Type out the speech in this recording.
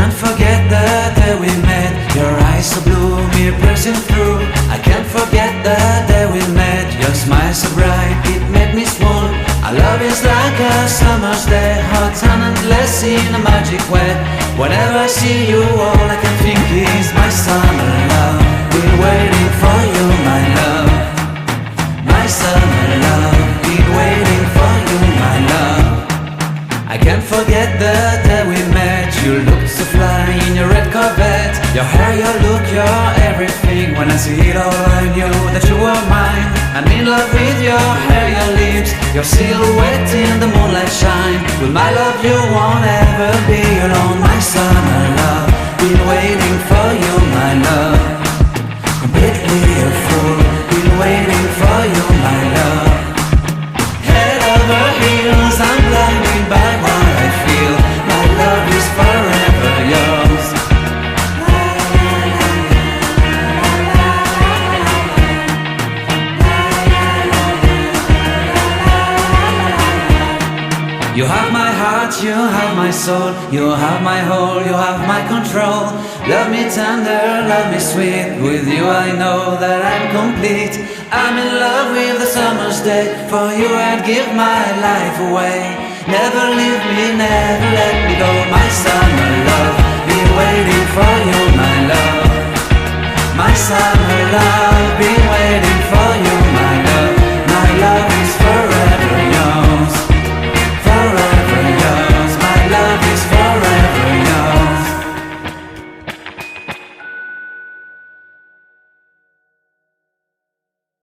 can't forget the day we met. Your eyes so blue, me piercing through. I can't forget the day we met. Your smile so bright, it made me swoon. Our love is like a summer's day, hot and endless in a magic way. Whenever I see you, all I can think is my summer love. Been waiting for you, my love. My summer love. Been waiting for you, my love. I can't forget the day we met. You looked so fly in your red Corvette. Your hair, your look, your everything. When I see it all, I knew that you were mine. I'm in love with your hair, your lips, your silhouette in the moonlight shine. With my love you won't ever be alone. My summer love, been waiting for you, my love. Completely a fool, been waiting for you, my love. Head over heels, I'm blinded by what I feel. My love is forever yours. You have my heart, you have my soul. You have my whole, you have my control. Love me tender, love me sweet. With you I know that I'm complete. I'm in love with the summer's day. For you I'd give my life away. Never leave me, never let me go. My summer love,